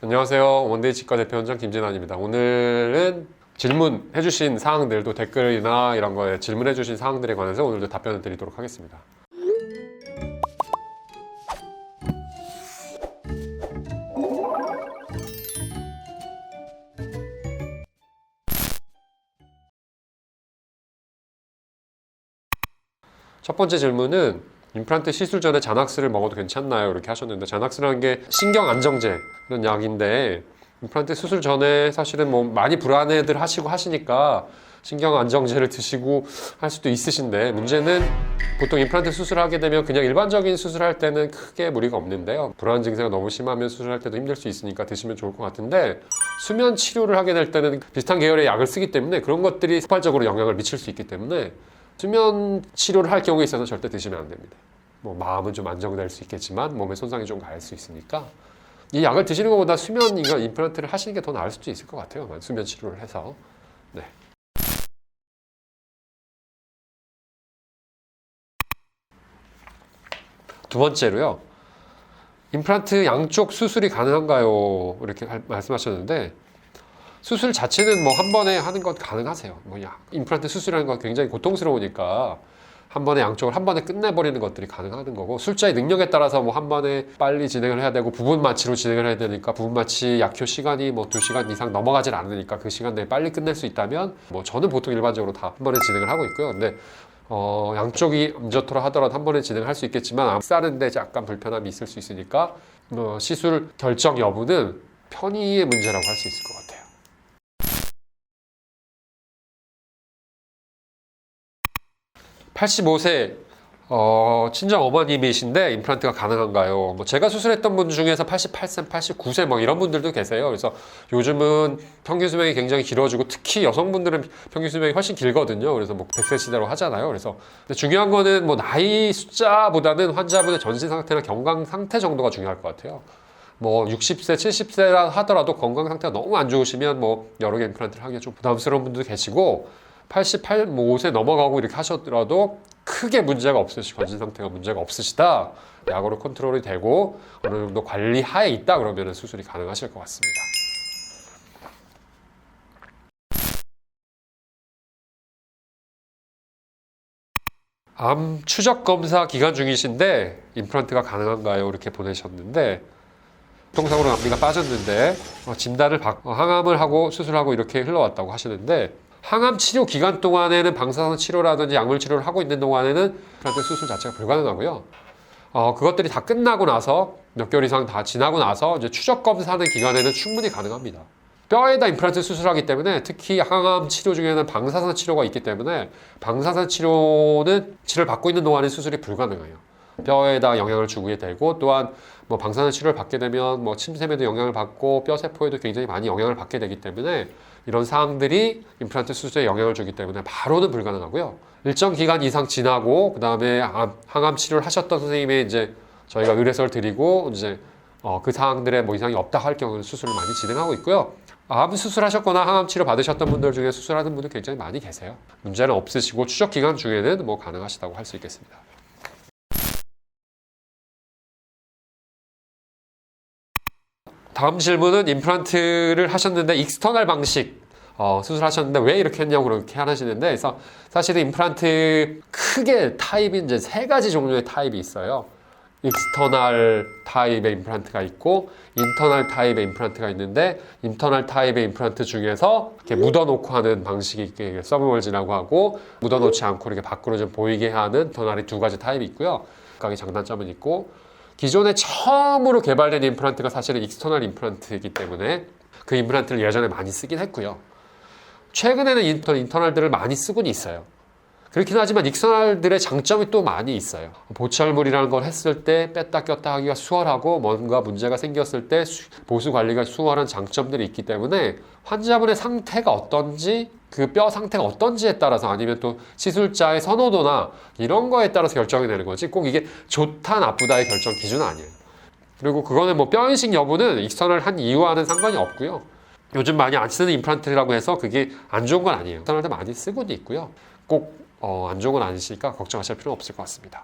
안녕하세요. 원데이 치과 대표 원장 김진환입니다. 오늘은 질문해주신 사항들도 댓글이나 이런 거에 질문해주신 사항들에 관해서 오늘도 답변을 드리도록 하겠습니다. 첫 번째 질문은 임플란트 시술 전에 자낙스를 먹어도 괜찮나요? 이렇게 하셨는데, 자낙스라는 게 신경 안정제 그런 약인데, 임플란트 수술 전에 사실은 뭐 많이 불안해들 하시고 하시니까 신경 안정제를 드시고 할 수도 있으신데, 문제는 보통 임플란트 수술하게 되면 그냥 일반적인 수술할 때는 크게 무리가 없는데요, 불안 증세가 너무 심하면 수술할 때도 힘들 수 있으니까 드시면 좋을 것 같은데, 수면 치료를 하게 될 때는 비슷한 계열의 약을 쓰기 때문에 그런 것들이 폭발적으로 영향을 미칠 수 있기 때문에 수면 치료를 할 경우에 있어서 절대 드시면 안 됩니다. 뭐 마음은 좀 안정될 수 있겠지만 몸에 손상이 좀 갈 수 있으니까 이 약을 드시는 것보다 수면 임플란트를 하시는 게 더 나을 수도 있을 것 같아요. 수면 치료를 해서. 네. 두 번째로요, 임플란트 양쪽 수술이 가능한가요? 이렇게 말씀하셨는데, 수술 자체는 뭐 한 번에 하는 건 가능하세요. 임플란트 수술하는 건 굉장히 고통스러우니까 한 번에 양쪽을 한 번에 끝내버리는 것들이 가능한 거고, 술자의 능력에 따라서 뭐 한 번에 빨리 진행을 해야 되고 부분 마취로 진행을 해야 되니까 부분 마취 약효 시간이 뭐 2시간 이상 넘어가질 않으니까 그 시간 내에 빨리 끝낼 수 있다면 뭐 저는 보통 일반적으로 다 한 번에 진행을 하고 있고요. 근데 양쪽이 암저토라 하더라도 한 번에 진행할 수 있겠지만 싸는데 약간 불편함이 있을 수 있으니까 시술 결정 여부는 편의의 문제라고 할 수 있을 것 같아요. 85세 친정 어머님이신데 임플란트가 가능한가요? 뭐 제가 수술했던 분 중에서 88세, 89세 뭐 이런 분들도 계세요. 그래서 요즘은 평균 수명이 굉장히 길어지고 특히 여성분들은 평균 수명이 훨씬 길거든요. 그래서 뭐 100세 시대로 하잖아요. 그래서 근데 중요한 거는 뭐 나이 숫자보다는 환자분의 전신 상태나 건강 상태 정도가 중요할 것 같아요. 뭐 60세, 70세라 하더라도 건강 상태가 너무 안 좋으시면 뭐 여러 개 임플란트를 하기가 좀 부담스러운 분도 계시고, 88, 뭐 5세 넘어가고 이렇게 하셨더라도 크게 문제가 없으시고 건진 상태가 문제가 없으시다, 약으로 컨트롤이 되고 어느 정도 관리 하에 있다, 그러면 수술이 가능하실 것 같습니다. 암 추적 검사 기간 중이신데 임플란트가 가능한가요? 이렇게 보내셨는데, 통상으로 앞니가 빠졌는데 진단을 받고 항암을 하고 수술하고 이렇게 흘러왔다고 하시는데, 항암 치료 기간 동안에는 방사선 치료라든지 약물 치료를 하고 있는 동안에는 임플란트 수술 자체가 불가능하고요. 그것들이 다 끝나고 나서 몇 개월 이상 다 지나고 나서 이제 추적 검사하는 기간에는 충분히 가능합니다. 뼈에다 임플란트 수술하기 때문에 특히 항암 치료 중에는 방사선 치료가 있기 때문에 방사선 치료는 치료를 받고 있는 동안에 수술이 불가능해요. 뼈에다 영향을 주게 되고, 또한 뭐 방사선 치료를 받게 되면 뭐 침샘에도 영향을 받고 뼈 세포에도 굉장히 많이 영향을 받게 되기 때문에 이런 사항들이 임플란트 수술에 영향을 주기 때문에 바로는 불가능하고요. 일정 기간 이상 지나고 그 다음에 항암 치료를 하셨던 선생님의 이제 저희가 의뢰서를 드리고 이제 그 사항들에 뭐 이상이 없다 할 경우는 수술을 많이 진행하고 있고요. 암 수술하셨거나 항암 치료 받으셨던 분들 중에 수술하는 분들 굉장히 많이 계세요. 문제는 없으시고 추적 기간 중에는 뭐 가능하시다고 할 수 있겠습니다. 다음 질문은 임플란트를 하셨는데 익스터널 방식 수술하셨는데 왜 이렇게 했냐고 그렇게 하시는데, 그래서 사실은 임플란트 크게 타입이 이제 3가지 종류의 타입이 있어요. 익스터널 타입의 임플란트가 있고 인터널 타입의 임플란트가 있는데, 인터널 타입의 임플란트 중에서 이렇게 묻어놓고 하는 방식이 서브멀지라고 하고, 묻어놓지 않고 이렇게 밖으로 좀 보이게 하는 인터널이 2가지 타입이 있고요. 각각의 장단점은 있고, 기존에 처음으로 개발된 임플란트가 사실은 익스터널 임플란트이기 때문에 그 임플란트를 예전에 많이 쓰긴 했고요. 최근에는 인터널들을 많이 쓰곤 있어요. 그렇긴 하지만 익스터널들의 장점이 또 많이 있어요. 보철물이라는 걸 했을 때 뺐다 꼈다 하기가 수월하고, 뭔가 문제가 생겼을 때 보수 관리가 수월한 장점들이 있기 때문에 환자분의 상태가 어떤지, 그 뼈 상태가 어떤지에 따라서, 아니면 또 시술자의 선호도나 이런 거에 따라서 결정이 되는 거지, 꼭 이게 좋다 나쁘다의 결정 기준은 아니에요. 그리고 그거는 뭐 뼈 이식 여부는 익스터널 한 이유와는 상관이 없고요. 요즘 많이 안 쓰는 임플란트라고 해서 그게 안 좋은 건 아니에요. 익스터널도 많이 쓰고도 있고요. 꼭 안 좋은 건 아니시니까 걱정하실 필요는 없을 것 같습니다.